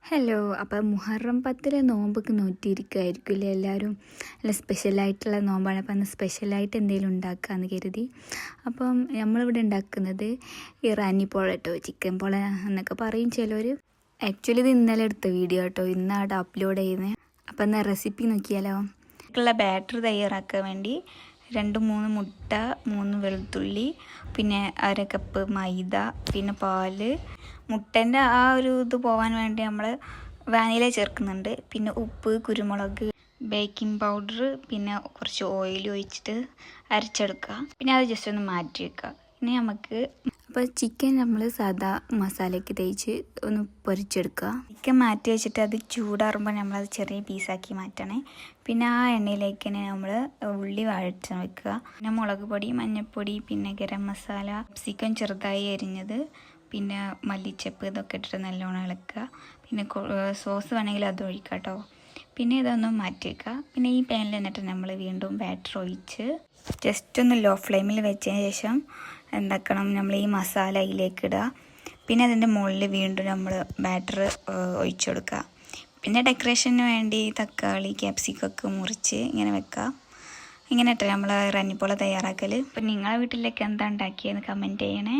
Hello. അപ്പോൾ മുഹറം 10 നോമ്പൊക്കെ നോറ്റിയിരിക്കുമായിരിക്കില്ലേ എല്ലാവരും. നല്ല സ്പെഷ്യലായിട്ടുള്ള നോമ്പാണ്. അപ്പം അന്ന് സ്പെഷ്യലായിട്ട് എന്തെങ്കിലും ഉണ്ടാക്കാമെന്ന് കരുതി. അപ്പം നമ്മളിവിടെ ഉണ്ടാക്കുന്നത് ഇറാനി പോള കേട്ടോ, ചിക്കൻ പോള എന്നൊക്കെ പറയും ചിലർ. ആക്ച്വലി ഇത് ഇന്നലെ എടുത്ത വീഡിയോ കേട്ടോ, ഇന്നാണ് അപ്ലോഡ് ചെയ്യുന്നത്. അപ്പം എന്നാൽ റെസിപ്പി നോക്കിയാലോ. ഉള്ള ബാറ്റർ തയ്യാറാക്കാൻ വേണ്ടി 2-3 മുട്ട, 3 വെളുത്തുള്ളി, പിന്നെ 1/2 കപ്പ് മൈദ, പിന്നെ പാല്, മുട്ടൻ്റെ ആ ഒരു ഇത് പോകാൻ വേണ്ടി നമ്മൾ വാനില ചേർക്കുന്നുണ്ട്, പിന്നെ ഉപ്പ്, കുരുമുളക്, ബേക്കിംഗ് പൗഡർ, പിന്നെ കുറച്ച് ഓയിൽ ഒഴിച്ചിട്ട് അരച്ചെടുക്കുക. പിന്നെ അത് ജസ്റ്റ് ഒന്ന് മാറ്റി വെക്കുക. ഇനി നമുക്ക് അപ്പോൾ ചിക്കൻ നമ്മൾ സാധാ മസാലയ്ക്ക് തേച്ച് ഒന്ന് പൊരിച്ചെടുക്കുക. ചിക്കൻ മാറ്റി വെച്ചിട്ട് അത് ചൂടാറുമ്പോൾ നമ്മളത് ചെറിയ പീസാക്കി മാറ്റണേ. പിന്നെ ആ എണ്ണയിലേക്ക് തന്നെ നമ്മൾ ഉള്ളി വഴറ്റാൻ വെക്കുക. പിന്നെ മുളക് പൊടി, മഞ്ഞൾപ്പൊടി, പിന്നെ ഗരം മസാല, ചിക്കൻ ചെറുതായി അരിഞ്ഞത്, പിന്നെ മല്ലിച്ചപ്പ്, ഇതൊക്കെ ഇട്ടിട്ട് നല്ലോണം ഇളക്കുക. പിന്നെ സോസ് വേണമെങ്കിൽ അത് ഒഴിക്കുക കേട്ടോ. പിന്നെ ഇതൊന്ന് മാറ്റി വെക്കുക. പിന്നെ ഈ പാനിൽ എന്നിട്ട് നമ്മൾ വീണ്ടും ബാറ്റർ ഒഴിച്ച് ജസ്റ്റ് ഒന്ന് ലോ ഫ്ലെയിമിൽ വെച്ചതിന് ശേഷം എന്താക്കണം, നമ്മൾ ഈ മസാല അതിലേക്ക് ഇടുക. പിന്നെ അതിൻ്റെ മുകളിൽ വീണ്ടും നമ്മൾ ബാറ്റർ ഒഴിച്ചു കൊടുക്കുക. പിന്നെ ഡെക്കറേഷന് വേണ്ടി തക്കാളി, ക്യാപ്സിക്കൊക്കെ മുറിച്ച് ഇങ്ങനെ വെക്കുക. ഇങ്ങനെ ഇട്ട് നമ്മൾ ഇറാനി പോള തയ്യാറാക്കൽ. അപ്പം നിങ്ങളെ വീട്ടിലേക്ക് എന്താ ഉണ്ടാക്കിയെന്ന് കമൻറ്റ് ചെയ്യണേ.